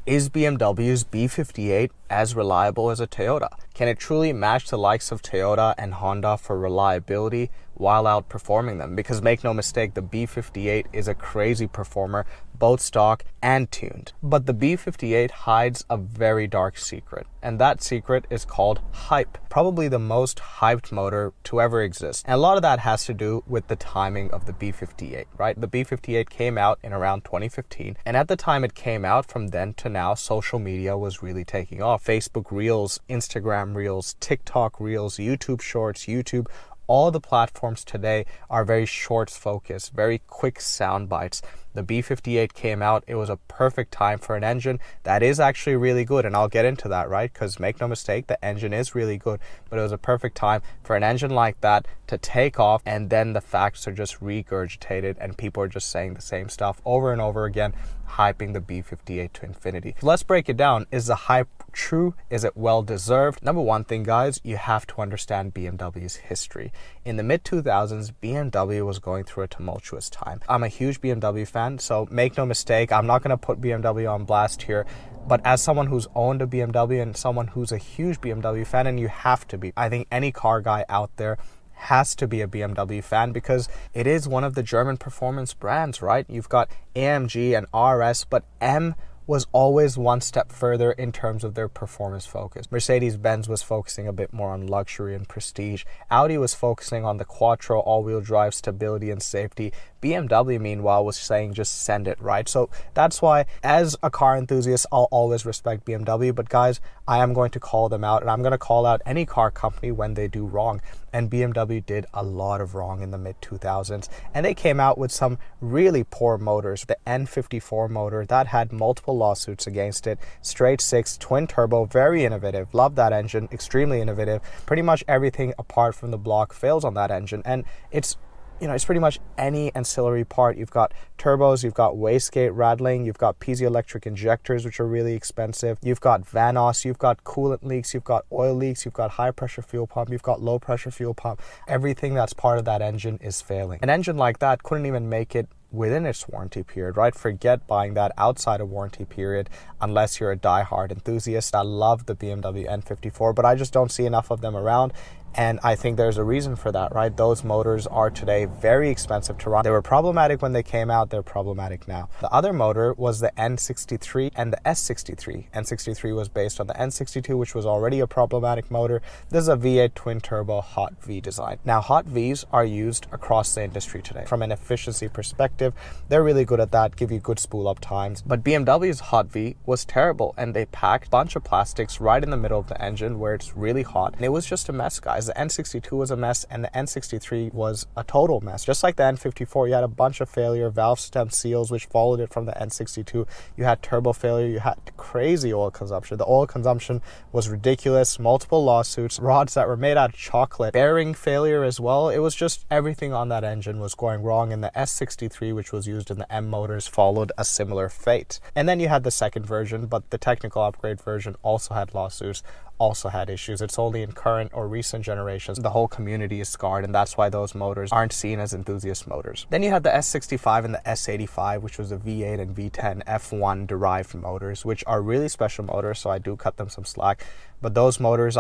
Is BMW's B58 as reliable as a Toyota? Can it truly match the likes of Toyota and Honda for reliability while outperforming them? Because make no mistake, the B58 is a crazy performer, both stock and tuned. But the B58 hides a very dark secret, and that secret is called hype. Probably the most hyped motor to ever exist. And a lot of that has to do with the timing of the B58, right? The B58 came out in around 2015, and at the time it came out, from then to now, social media was really taking off. Facebook Reels, Instagram Reels, TikTok Reels, YouTube Shorts, YouTube, all the platforms today are very shorts focused, very quick sound bites. The B58 came out, it was a perfect time for an engine that is actually really good, and I'll get into that, right? Because make no mistake, the engine is really good, but it was a perfect time for an engine like that to take off, and then the facts are just regurgitated and people are just saying the same stuff over and over again, hyping the B58 to infinity. So let's break it down. Is the hype true? Is it well deserved? Number one thing, guys, you have to understand BMW's history. In the mid-2000s, BMW was going through a tumultuous time. I'm a huge BMW fan, so make no mistake, I'm not going to put BMW on blast here. But as someone who's owned a BMW and someone who's a huge BMW fan, and you have to be, I think any car guy out there has to be a BMW fan because it is one of the German performance brands, right? You've got AMG and RS, but M was always one step further in terms of their performance focus. Mercedes-Benz was focusing a bit more on luxury and prestige. Audi was focusing on the quattro, all-wheel drive, stability and safety. BMW, meanwhile, was saying just send it, right? So that's why, as a car enthusiast, I'll always respect BMW. But guys, I am going to call them out, and I'm going to call out any car company when they do wrong. And BMW did a lot of wrong in the mid-2000s. And they came out with some really poor motors. The N54 motor, that had multiple lawsuits against it. Straight six, twin turbo, very innovative. Love that engine, extremely innovative. Pretty much everything apart from the block fails on that engine. And it's pretty much any ancillary part. You've got turbos, you've got wastegate rattling, you've got piezoelectric injectors, which are really expensive. You've got VANOS, you've got coolant leaks, you've got oil leaks, you've got high pressure fuel pump, you've got low pressure fuel pump. Everything that's part of that engine is failing. An engine like that couldn't even make it within its warranty period, right? Forget buying that outside of warranty period unless you're a die-hard enthusiast. I love the BMW N54, but I just don't see enough of them around. And I think there's a reason for that, right? Those motors are today very expensive to run. They were problematic when they came out, they're problematic now. The other motor was the N63 and the S63. N63 was based on the N62, which was already a problematic motor. This is a V8 twin turbo hot V design. Now, hot Vs are used across the industry today. From an efficiency perspective, they're really good at that, give you good spool up times. But BMW's hot V was terrible, and they packed a bunch of plastics right in the middle of the engine where it's really hot. And it was just a mess, guys. The N62 was a mess, and the N63 was a total mess. Just like the N54, you had a bunch of failure, valve stem seals, which followed it from the N62. You had turbo failure, you had crazy oil consumption. The oil consumption was ridiculous, multiple lawsuits, rods that were made out of chocolate, bearing failure as well. It was just everything on that engine was going wrong, and the S63, which was used in the M motors, followed a similar fate. And then you had the second version, but the technical upgrade version also had lawsuits, also had issues. It's only in current or recent generations the whole community is scarred, and that's why those motors aren't seen as enthusiast motors. Then you had the S65 and the S85, which was the V8 and V10 F1 derived motors, which are really special motors, so I do cut them some slack. But those motors,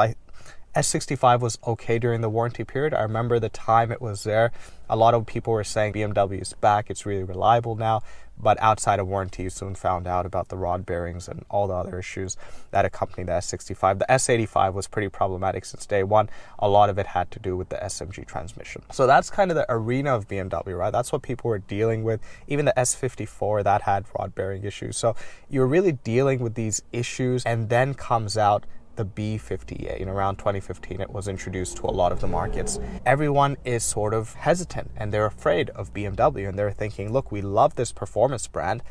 S65 was okay during the warranty period. I remember the time it was there, a lot of people were saying BMW is back, it's really reliable now. But outside of warranty, you soon found out about the rod bearings and all the other issues that accompany the S65. The S85 was pretty problematic since day one. A lot of it had to do with the SMG transmission. So that's kind of the arena of BMW, right? That's what people were dealing with. Even the S54, that had rod bearing issues. So you're really dealing with these issues, and then comes out the B58. In around 2015, it was introduced to a lot of the markets. Everyone is sort of hesitant and they're afraid of BMW, and they're thinking, look, we love this performance brand,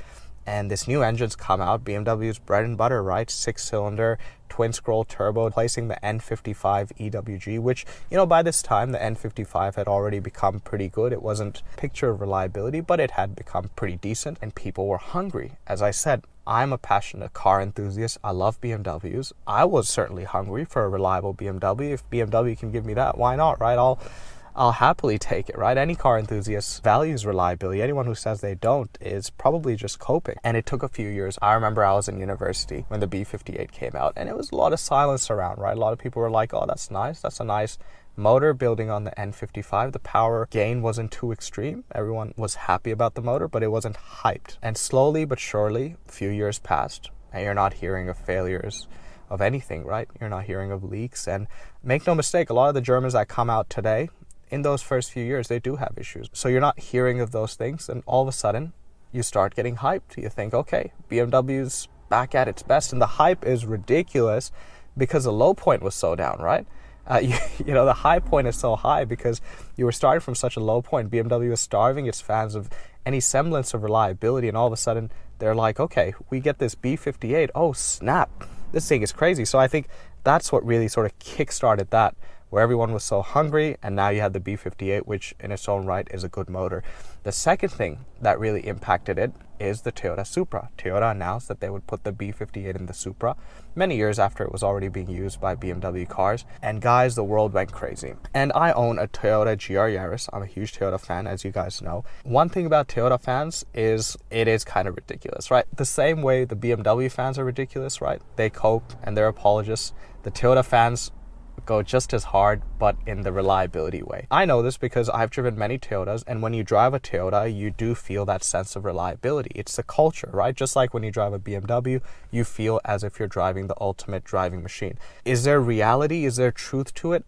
and this new engine's come out, BMW's bread and butter, right? 6-cylinder, twin scroll turbo, replacing the N55 EWG, which, by this time, the N55 had already become pretty good. It wasn't picture of reliability, but it had become pretty decent, and people were hungry. As I said, I'm a passionate car enthusiast. I love BMWs. I was certainly hungry for a reliable BMW. If BMW can give me that, why not, right? I'll happily take it, right? Any car enthusiast values reliability. Anyone who says they don't is probably just coping. And it took a few years. I remember I was in university when the B58 came out, and it was a lot of silence around, right? A lot of people were like, oh, that's nice. That's a nice motor building on the N55. The power gain wasn't too extreme. Everyone was happy about the motor, but it wasn't hyped. And slowly but surely, a few years passed, and you're not hearing of failures of anything, right? You're not hearing of leaks. And make no mistake, a lot of the Germans that come out today, in those first few years, they do have issues. So you're not hearing of those things, and all of a sudden, you start getting hyped. You think, okay, BMW's back at its best, and the hype is ridiculous because the low point was so down, right? You know, the high point is so high because you were starting from such a low point. BMW is starving its fans of any semblance of reliability, and all of a sudden, they're like, okay, we get this B58. Oh, snap. This thing is crazy. So I think that's what really sort of kick-started that, where everyone was so hungry, and now you had the B58, which in its own right is a good motor. The second thing that really impacted it is the Toyota Supra. Toyota announced that they would put the B58 in the Supra many years after it was already being used by BMW cars. And guys, the world went crazy. And I own a Toyota GR Yaris. I'm a huge Toyota fan, as you guys know. One thing about Toyota fans is it is kind of ridiculous, right? The same way the BMW fans are ridiculous, right? They cope and they're apologists. The Toyota fans go just as hard, but in the reliability way. I know this because I've driven many Toyotas, and when you drive a Toyota, you do feel that sense of reliability. It's the culture, right? Just like when you drive a BMW, you feel as if you're driving the ultimate driving machine. Is there reality? Is there truth to it?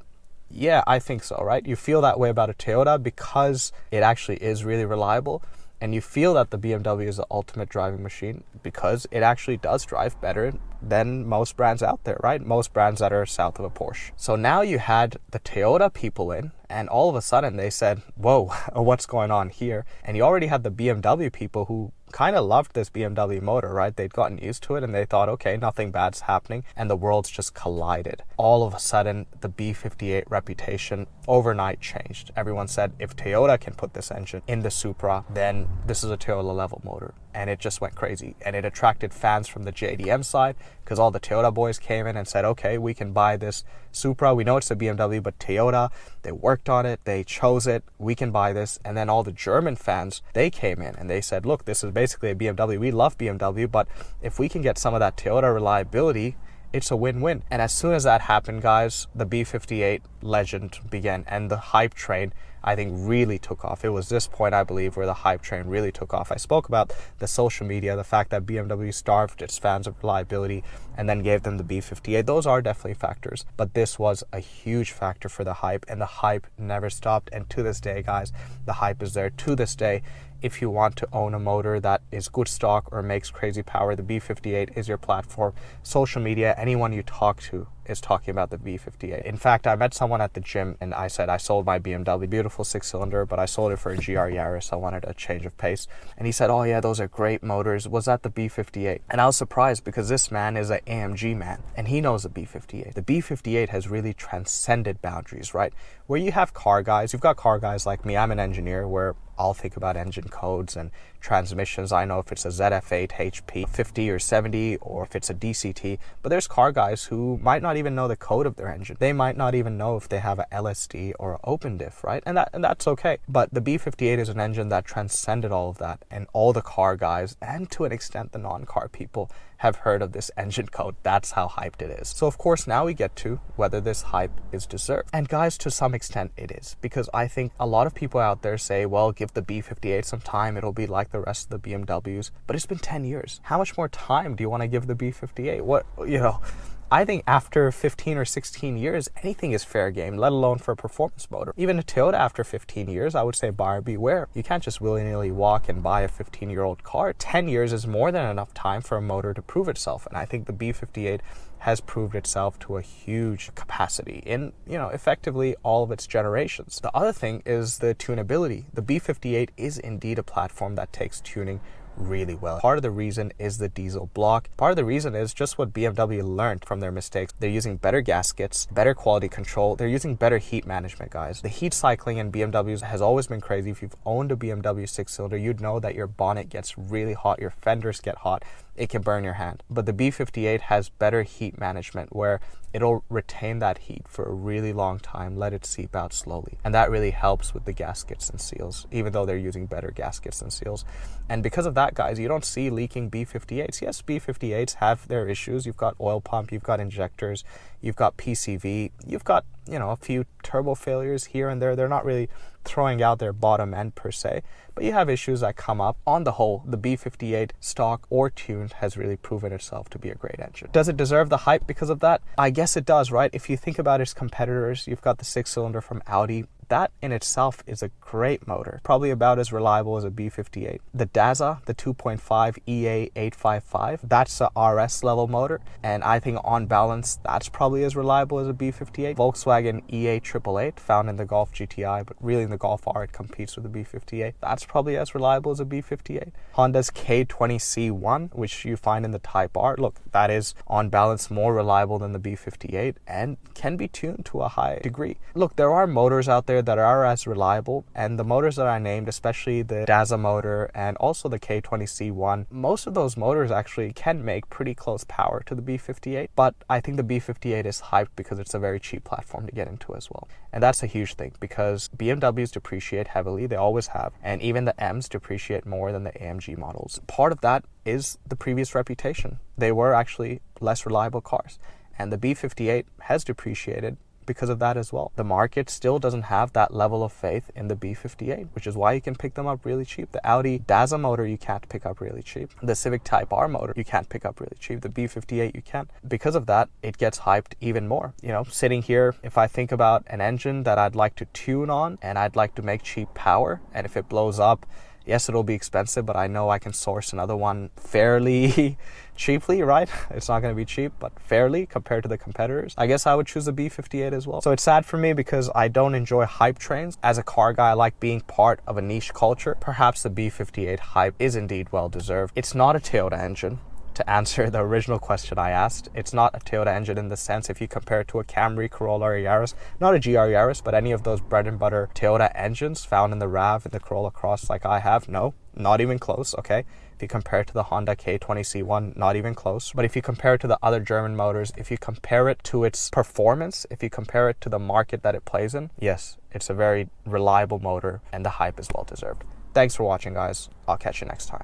Yeah, I think so, right? You feel that way about a Toyota because it actually is really reliable. And you feel that the BMW is the ultimate driving machine because it actually does drive better than most brands out there, right? Most brands that are south of a Porsche. So now you had the Toyota people in, and all of a sudden they said, whoa, what's going on here? And you already had the BMW people who kind of loved this BMW motor, right? They'd gotten used to it and they thought, okay, nothing bad's happening, and the worlds just collided. All of a sudden, the B58 reputation overnight changed. Everyone said, if Toyota can put this engine in the Supra, then this is a Toyota level motor. And it just went crazy. And it attracted fans from the JDM side because all the Toyota boys came in and said, okay, we can buy this Supra. We know it's a BMW, but Toyota, they worked on it, they chose it, we can buy this. And then all the German fans, they came in and they said, look, this is basically a BMW. We love BMW, but if we can get some of that Toyota reliability, it's a win-win. And as soon as that happened, guys, the B58 legend began, and the hype train, I think, really took off. It was this point, I believe, where the hype train really took off. I spoke about the social media, the fact that BMW starved its fans of reliability and then gave them the B58. Those are definitely factors, but this was a huge factor for the hype, and the hype never stopped. And to this day, guys, the hype is there. To this day, if you want to own a motor that is good stock or makes crazy power, the B58 is your platform. Social media, anyone you talk to is talking about the B58. In fact, I met someone at the gym and I said, I sold my BMW, beautiful 6-cylinder, but I sold it for a GR Yaris. I wanted a change of pace. And he said, oh yeah, those are great motors. Was that the B58? And I was surprised because this man is an AMG man and he knows the B58. The B58 has really transcended boundaries, right? Where you have car guys, you've got car guys like me. I'm an engineer where I'll think about engine codes and transmissions. I know if it's a ZF8 HP 50 or 70 or if it's a DCT, but there's car guys who might not even know the code of their engine. They might not even know if they have a LSD or an open diff, right? And that's okay. But the B58 is an engine that transcended all of that, and all the car guys, and to an extent the non-car people, have heard of this engine code. That's how hyped it is. So of course now we get to whether this hype is deserved. And guys, to some extent it is, because I think a lot of people out there say, well, give the B58 some time, it'll be like the rest of the BMWs. But it's been 10 years. How much more time do you want to give the B58? What, you know, I think after 15 or 16 years, anything is fair game, let alone for a performance motor. Even a Toyota after 15 years, I would say buyer beware. You can't just willy-nilly walk and buy a 15-year-old car. 10 years is more than enough time for a motor to prove itself. And I think the B58 has proved itself to a huge capacity in, you know, effectively all of its generations. The other thing is the tunability. The B58 is indeed a platform that takes tuning really well. Part of the reason is the diesel block. Part of the reason is just what BMW learned from their mistakes. They're using better gaskets, better quality control. They're using better heat management, guys. The heat cycling in BMWs has always been crazy. If you've owned a BMW 6-cylinder, you'd know that your bonnet gets really hot, your fenders get hot. it can burn your hand. But the B58 has better heat management where it'll retain that heat for a really long time, let it seep out slowly. And that really helps with the gaskets and seals, even though they're using better gaskets and seals. And because of that, guys, you don't see leaking B58s. Yes, B58s have their issues. You've got oil pump, you've got injectors, you've got PCV, you've got, a few turbo failures here and there. They're not really throwing out their bottom end per se, but you have issues that come up. On the whole, the B58 stock or tuned has really proven itself to be a great engine. Does it deserve the hype because of that? I guess it does, right? If you think about its competitors, you've got the 6-cylinder from Audi. That in itself is a great motor, probably about as reliable as a B58. The DAZA, the 2.5 EA888, that's a RS level motor, and I think on balance, that's probably as reliable as a B58. Volkswagen EA888, found in the Golf GTI, but really in the Golf R, it competes with the B58. That's probably as reliable as a B58. Honda's K20C1, which you find in the Type R, look, that is on balance more reliable than the B58 and can be tuned to a high degree. Look, there are motors out there that are as reliable, and the motors that I named, especially the DAZA motor and also the K20C1, most of those motors actually can make pretty close power to the B58, but I think the B58 is hyped because it's a very cheap platform to get into as well. And that's a huge thing because BMWs depreciate heavily, they always have, and even the M's depreciate more than the AMG models. Part of that is the previous reputation. They were actually less reliable cars, and the B58 has depreciated because of that as well. The market still doesn't have that level of faith in the B58, which is why you can pick them up really cheap. The Audi DAZA motor you can't pick up really cheap. The Civic Type R motor you can't pick up really cheap. The B58 you can. Because of that, it gets hyped even more. Sitting here, if I think about an engine that I'd like to tune on and I'd like to make cheap power, and if it blows up, yes, it'll be expensive, but I know I can source another one fairly cheaply, right? It's not going to be cheap, but fairly compared to the competitors. I guess I would choose the B58 as well. So it's sad for me because I don't enjoy hype trains. As a car guy, I like being part of a niche culture. Perhaps the B58 hype is indeed well deserved. It's not a Toyota engine. To answer the original question I asked, it's not a Toyota engine in the sense if you compare it to a Camry, Corolla, or Yaris, not a GR Yaris, but any of those bread and butter Toyota engines found in the RAV and the Corolla Cross like I have, no, not even close, okay? If you compare it to the Honda K20C1, not even close. But if you compare it to the other German motors, if you compare it to its performance, if you compare it to the market that it plays in, yes, it's a very reliable motor and the hype is well deserved. Thanks for watching, guys. I'll catch you next time.